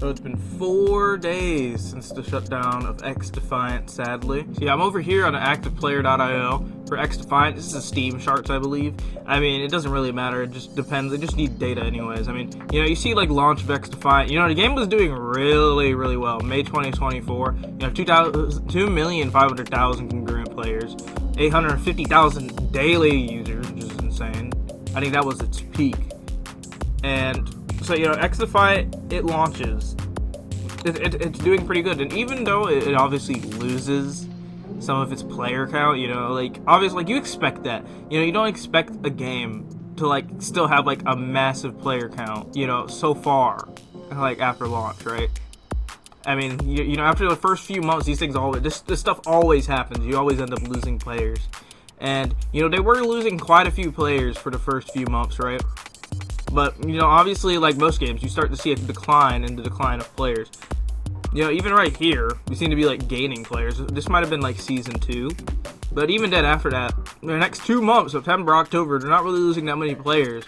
So it's been 4 days since the shutdown of XDefiant, sadly. So yeah, I'm over here on activeplayer.io for XDefiant. This is a Steam charts, I believe. I mean, it doesn't really matter. It just depends. They just need data anyways. I mean, you see like launch of XDefiant. The game was doing really, really well. May 2024. 2,500,000 congruent players. 850,000 daily users, which is insane. I think that was its peak. And so, XDefiant, it launches. It's doing pretty good. And even though it obviously loses some of its player count, obviously, you expect that. You don't expect a game to, still have, a massive player count, so far, after launch, right? I mean, after the first few months, these things this stuff always happens. You always end up losing players. And, they were losing quite a few players for the first few months, right? But, obviously, like most games, you start to see a decline in the decline of players. Even right here, we seem to be, gaining players. This might have been, Season 2. But even then, after that, the next 2 months, September, October, they're not really losing that many players.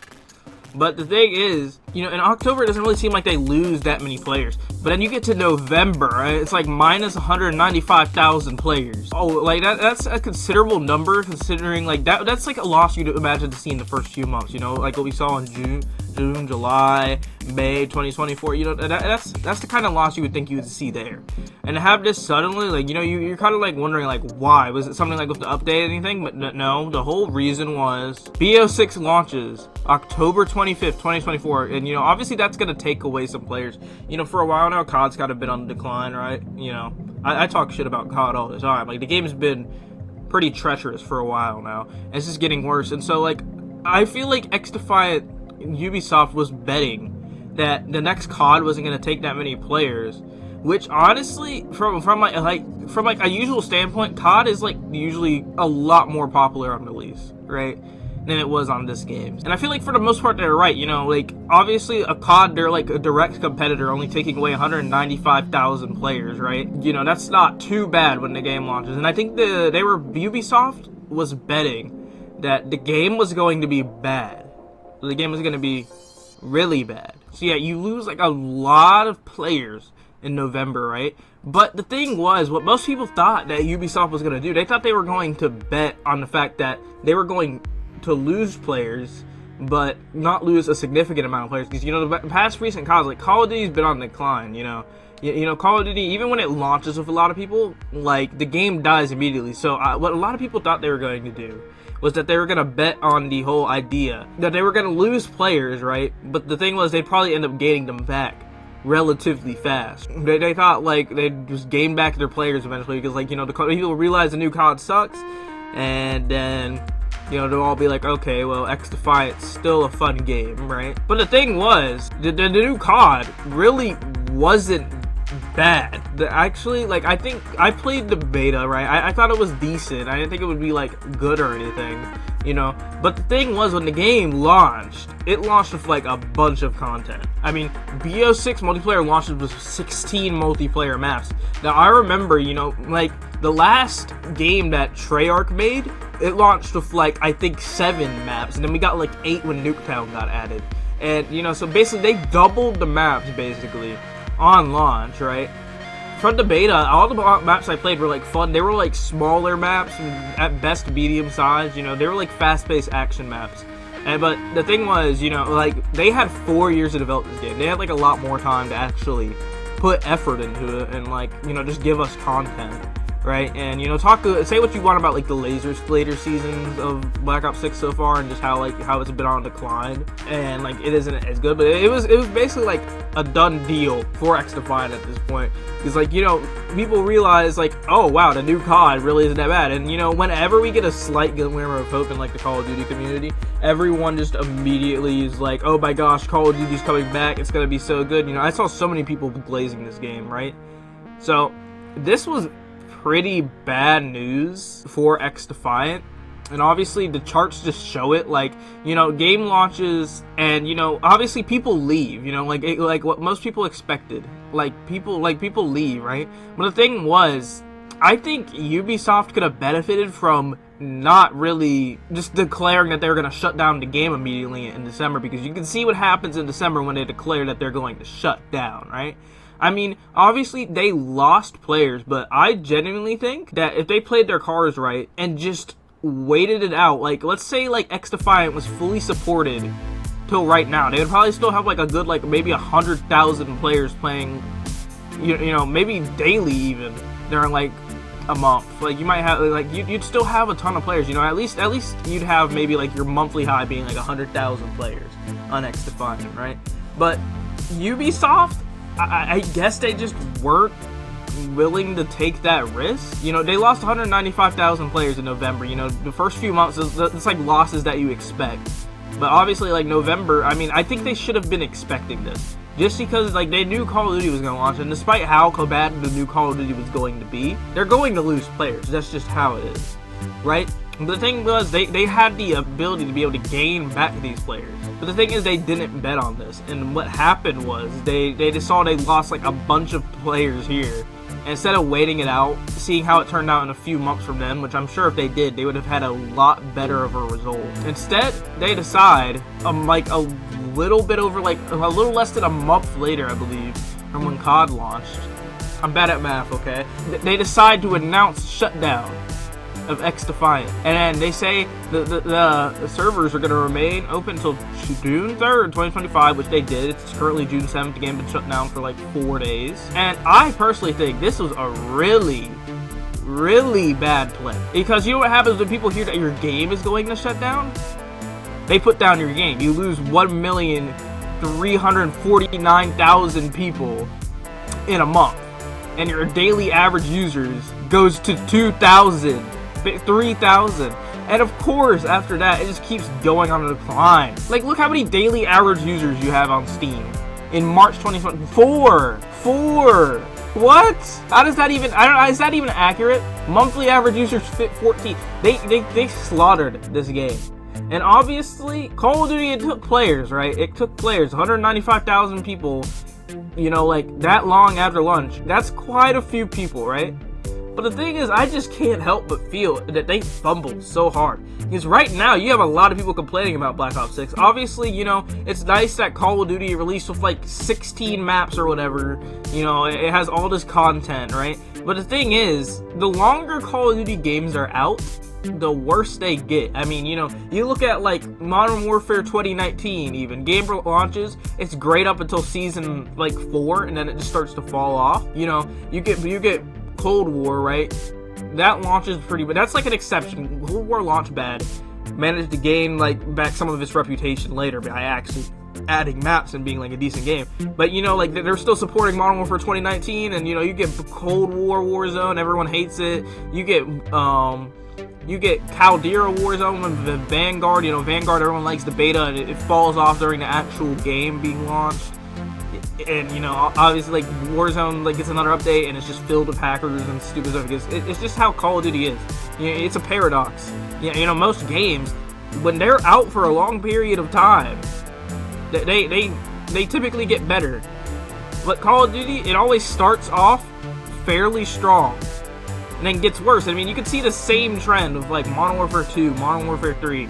But the thing is, in October, it doesn't really seem like they lose that many players. But then you get to November, right? It's minus 195,000 players. Oh, that's a considerable number, considering, that's a loss you'd imagine to see in the first few months, like what we saw in June, July, May 2024, that's the kind of loss you would think you would see there. And to have this suddenly, you're kind of wondering, why? Was it something with the update or anything? But no, the whole reason was BO6 launches October 25th, 2024, and obviously that's going to take away some players. For a while now, COD's got a bit on the decline, right? I talk shit about COD all the time. The game's been pretty treacherous for a while now, and it's just getting worse. And so, I feel like XDefiant, Ubisoft was betting that the next COD wasn't going to take that many players, which honestly, from a usual standpoint, COD is usually a lot more popular on release, right, than it was on this game. And I feel for the most part they're right. Obviously a COD, they're a direct competitor, only taking away 195,000 players, right? That's not too bad when the game launches. And I think Ubisoft was betting that the game was going to be bad. The game was going to be really bad. So yeah, you lose a lot of players in November, right? But the thing was, what most people thought that Ubisoft was going to do, they thought they were going to bet on the fact that they were going to lose players, but not lose a significant amount of players. Because, the past recent CODs, Call of Duty's been on decline, Call of Duty, even when it launches with a lot of people, the game dies immediately. So what a lot of people thought they were going to do was that they were going to bet on the whole idea that they were going to lose players, right? But the thing was, they'd probably end up gaining them back relatively fast. They thought, they'd just gain back their players eventually, because, the people realize the new COD sucks, and then, they'll all be okay, well, XDefiant's still a fun game, right? But the thing was, the new COD really wasn't bad. Actually, I think I played the beta, right? I thought it was decent. I didn't think it would be good or anything, but the thing was, when the game launched, it launched with a bunch of content. I mean, BO6 multiplayer launched with 16 multiplayer maps. Now I remember, the last game that Treyarch made, it launched with I think 7 maps, and then we got 8 when Nuketown got added. And so basically they doubled the maps basically on launch, right? From the beta, all the maps I played were fun. They were smaller maps, at best medium size. They were fast-paced action maps. But the thing was, they had 4 years to develop this game. They had a lot more time to actually put effort into it and just give us content, right? And say what you want about the later seasons of Black Ops 6 so far, and just how it's been on decline, and it isn't as good, but it was basically a done deal for XDefiant at this point, because people realize oh wow, the new COD really isn't that bad. And whenever we get a slight glimmer of hope in the Call of Duty community, everyone just immediately is oh my gosh, Call of Duty's coming back, it's gonna be so good. I saw so many people glazing this game, right? So this was pretty bad news for XDefiant, and obviously the charts just show it. Game launches, and obviously people leave, what most people expected, people leave, right? But the thing was, I think Ubisoft could have benefited from not really just declaring that they're going to shut down the game immediately in December, because you can see what happens in December when they declare that they're going to shut down, right? I mean, obviously they lost players, but I genuinely think that if they played their cards right and just waited it out, like let's say like X-Defiant was fully supported till right now, they would probably still have like a good like maybe 100,000 players playing, you know, maybe daily even during like a month. Like you might have like you'd still have a ton of players, you know. At least you'd have maybe like your monthly high being like 100,000 players on X-Defiant, right? But Ubisoft, I guess they just weren't willing to take that risk. You know, they lost 195,000 players in November. You know, the first few months, it's like losses that you expect. But obviously, like November, I mean, I think they should have been expecting this. Just because, like, they knew Call of Duty was going to launch, and despite how bad the new Call of Duty was going to be, they're going to lose players. That's just how it is, right? But the thing was, they had the ability to be able to gain back these players. But the thing is, they didn't bet on this. And what happened was, they just saw they lost, like, a bunch of players here. And instead of waiting it out, seeing how it turned out in a few months from then, which I'm sure if they did, they would have had a lot better of a result. Instead, they decide, like, a little bit over, like, a little less than a month later, I believe, from when COD launched. I'm bad at math, okay? They decide to announce shutdown of X-Defiant. And then they say the servers are going to remain open until June 3rd, 2025, which they did. It's currently June 7th. The game has been shut down for like 4 days. And I personally think this was a really bad play. Because you know what happens when people hear that your game is going to shut down? They put down your game. You lose 1,349,000 people in a month. And your daily average users goes to 2,000. 3,000, and of course after that it just keeps going on a decline. Like, look how many daily average users you have on Steam in March 2024. What? How does that even? I don't know. Is that even accurate? Monthly average users fit 14. They slaughtered this game, and obviously Call of Duty, it took players, right? It took players, 195,000 people. You know, like that long after lunch. That's quite a few people, right? But the thing is, I just can't help but feel that they fumbled so hard. Because right now, you have a lot of people complaining about Black Ops 6. Obviously, you know, it's nice that Call of Duty released with like 16 maps or whatever. You know, it has all this content, right? But the thing is, the longer Call of Duty games are out, the worse they get. I mean, you know, you look at like Modern Warfare 2019 even. Game launches, it's great up until season like 4, and then it just starts to fall off. You know, you get Cold War, right? That launches pretty, but that's like an exception. Cold War launched bad, managed to gain like back some of its reputation later by actually adding maps and being like a decent game. But you know, like they're still supporting Modern Warfare 2019, and you know, you get Cold War Warzone, everyone hates it. You get Caldera Warzone with the Vanguard. You know, Vanguard, everyone likes the beta, and it falls off during the actual game being launched. And you know, obviously, like Warzone, like gets another update, and it's just filled with hackers and stupid stuff. It's just how Call of Duty is. You know, it's a paradox. You know, most games, when they're out for a long period of time, they typically get better. But Call of Duty, it always starts off fairly strong, and then gets worse. I mean, you can see the same trend of like Modern Warfare 2, Modern Warfare 3.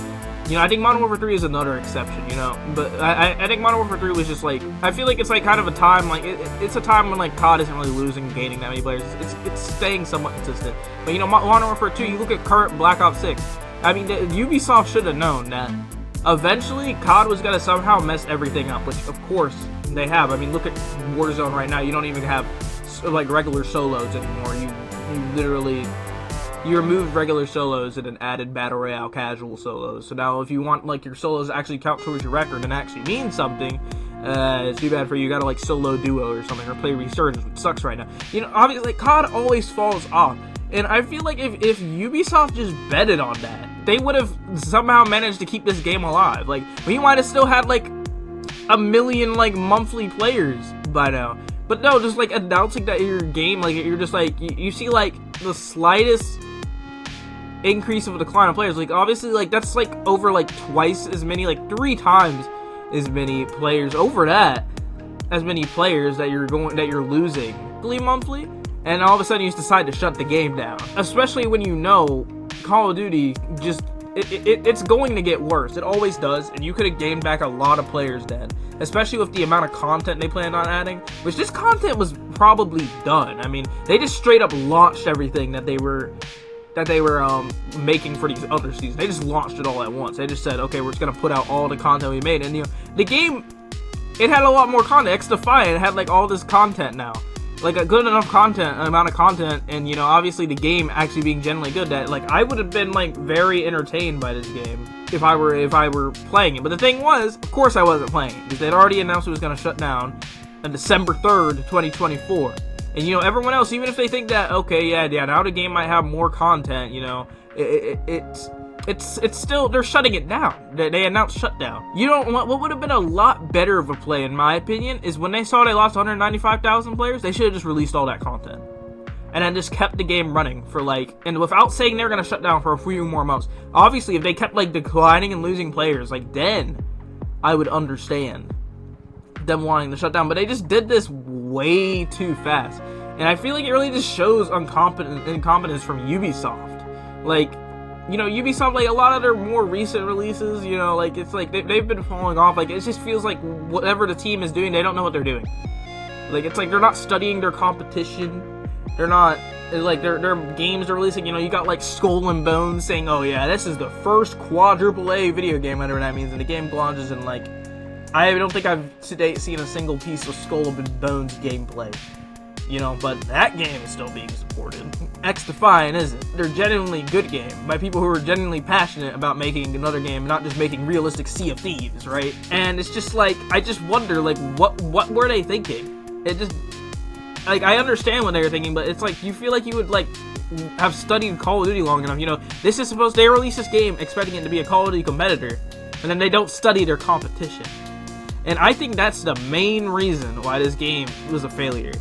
You know, I think Modern Warfare 3 is another exception, you know, but I think Modern Warfare 3 was just like, I feel like it's like kind of a time, like, it's a time when like COD isn't really losing and gaining that many players. It's staying somewhat consistent. But you know, Modern Warfare 2, you look at current Black Ops 6, I mean, Ubisoft should have known that eventually COD was going to somehow mess everything up, which of course they have. I mean, look at Warzone right now. You don't even have like regular solos anymore. You literally... You removed regular solos and then added Battle Royale casual solos. So now if you want like your solos to actually count towards your record and actually mean something, it's too bad for you. You gotta like solo duo or something, or play Resurgence, which sucks right now. You know, obviously, like, COD always falls off. And I feel like if Ubisoft just betted on that, they would have somehow managed to keep this game alive. Like, we might have still had like 1 million like monthly players by now. But no, just like announcing that your game, like you're just like, you see like the slightest increase of a decline of players. Like, obviously, like that's like over like twice as many, like 3 times as many players over that, as many players that you're losing monthly, and all of a sudden you just decide to shut the game down. Especially when you know Call of Duty just it's going to get worse. It always does, and you could have gained back a lot of players then, especially with the amount of content they planned on adding, which this content was probably done. I mean, they just straight up launched everything that they were making for these other seasons. They just launched it all at once. They just said, okay, we're just gonna put out all the content we made, and the game, it had a lot more content. XDefiant had like all this content now, like a good enough amount of content, and obviously the game actually being generally good, that like I would have been like very entertained by this game if I were playing it. But the thing was, of course I wasn't playing it, because they'd already announced it was gonna shut down on December 3rd, 2024. And everyone else, even if they think that, okay, yeah, now the game might have more content, it's still, they're shutting it down. They announced shutdown. What would have been a lot better of a play, in my opinion, is when they saw they lost 195,000 players, they should have just released all that content. And then just kept the game running for and without saying they're going to shut down for a few more months. Obviously, if they kept declining and losing players, then I would understand them wanting to shut down. But they just did this way too fast. And I feel like it really just shows incompetence from Ubisoft. Ubisoft, a lot of their more recent releases, it's they've been falling off. It just feels like whatever the team is doing, they don't know what they're doing. It's like they're not studying their competition. They're not, their games they're releasing, you got Skull and Bones saying, oh yeah, this is the first quadruple A video game, whatever that means, and the game launches in I don't think I've to date seen a single piece of Skull and Bones gameplay. But that game is still being supported. XDefiant isn't. They're genuinely good game by people who are genuinely passionate about making another game, not just making realistic Sea of Thieves, right? And it's just I just wonder, what were they thinking? It just, I understand what they were thinking, but it's you feel like you would, have studied Call of Duty long enough. This is supposed, they release this game expecting it to be a Call of Duty competitor, and then they don't study their competition. And I think that's the main reason why this game was a failure.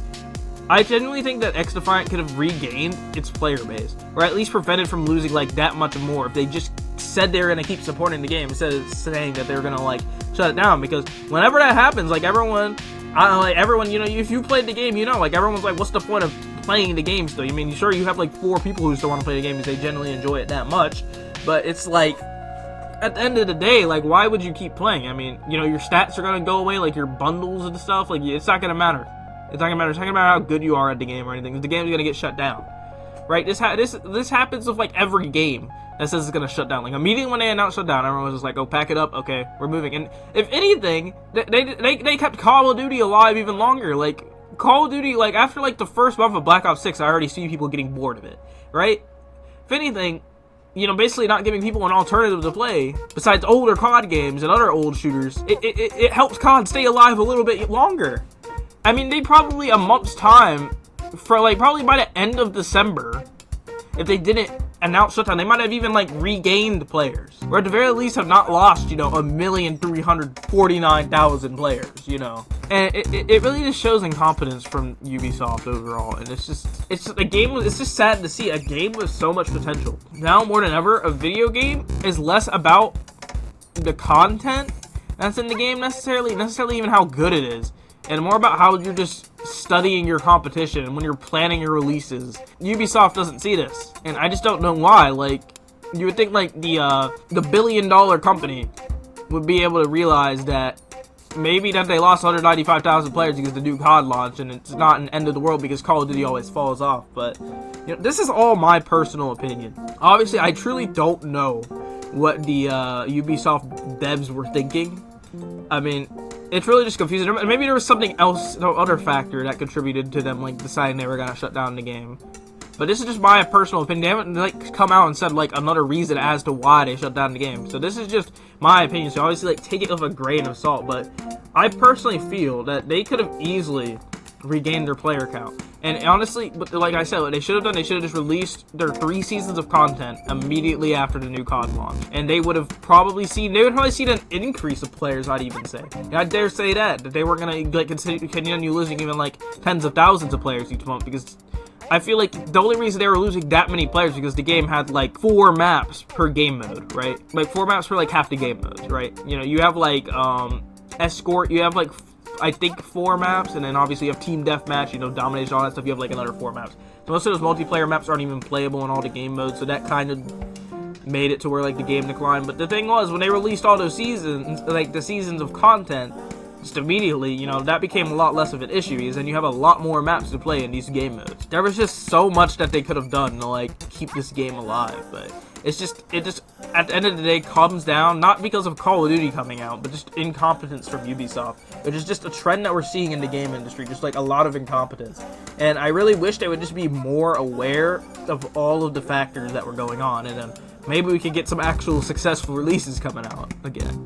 I genuinely think that XDefiant could have regained its player base, or at least prevented from losing that much more if they just said they were going to keep supporting the game instead of saying that they were going to shut it down. Because whenever that happens, everyone, if you played the game, everyone's what's the point of playing the game still? Sure, you have 4 people who still want to play the game because they generally enjoy it that much, but it's at the end of the day, why would you keep playing? Your stats are going to go away, your bundles and stuff, it's not going to matter. It's not going to matter. It's not going to matter how good you are at the game or anything. The game's going to get shut down. Right? This happens with, every game that says it's going to shut down. Immediately when they announced shutdown, everyone was just oh, pack it up. Okay, we're moving. And if anything, they kept Call of Duty alive even longer. Call of Duty, after, the first month of Black Ops 6, I already see people getting bored of it. Right? If anything, basically not giving people an alternative to play besides older COD games and other old shooters, it helps COD stay alive a little bit longer. They probably a month's time for probably by the end of December, if they didn't announce shutdown, they might have even regained players, or at the very least have not lost 1,349,000 players. And it really just shows incompetence from Ubisoft overall, and it's just sad to see a game with so much potential. Now more than ever, a video game is less about the content that's in the game necessarily even how good it is, and more about how you're just studying your competition and when you're planning your releases. Ubisoft doesn't see this, and I just don't know why. You would think the billion-dollar company would be able to realize that maybe that they lost 195,000 players because the new COD launched, and it's not an end of the world because Call of Duty always falls off. But this is all my personal opinion. Obviously, I truly don't know what the Ubisoft devs were thinking. It's really just confusing. Maybe there was something else, no other factor that contributed to them deciding they were gonna shut down the game. But this is just my personal opinion. They haven't come out and said another reason as to why they shut down the game. So this is just my opinion. So obviously take it with a grain of salt. But I personally feel that they could have easily regained their player count. And honestly, like I said, what they should have done, they should have just released their 3 seasons of content immediately after the new COD launch. And they would have probably seen an increase of players, I'd even say. And I dare say that they weren't going to continue losing even tens of thousands of players each month, because I feel like the only reason they were losing that many players because the game had 4 maps per game mode, right? 4 maps for half the game modes, right? You have escort, you have I think 4 maps, and then obviously you have team deathmatch, domination, all that stuff. You have another 4 maps. So most of those multiplayer maps aren't even playable in all the game modes, so that kind of made it to where like the game declined. But the thing was, when they released all those seasons, like the seasons of content, just immediately, you know, that became a lot less of an issue, because then you have a lot more maps to play in these game modes. There was just so much that they could have done to like keep this game alive, but it just at the end of the day comes down, not because of Call of Duty coming out, but just incompetence from Ubisoft, which is just a trend that we're seeing in the game industry, just like a lot of incompetence. And I really wish they would just be more aware of all of the factors that were going on, and then maybe we could get some actual successful releases coming out again.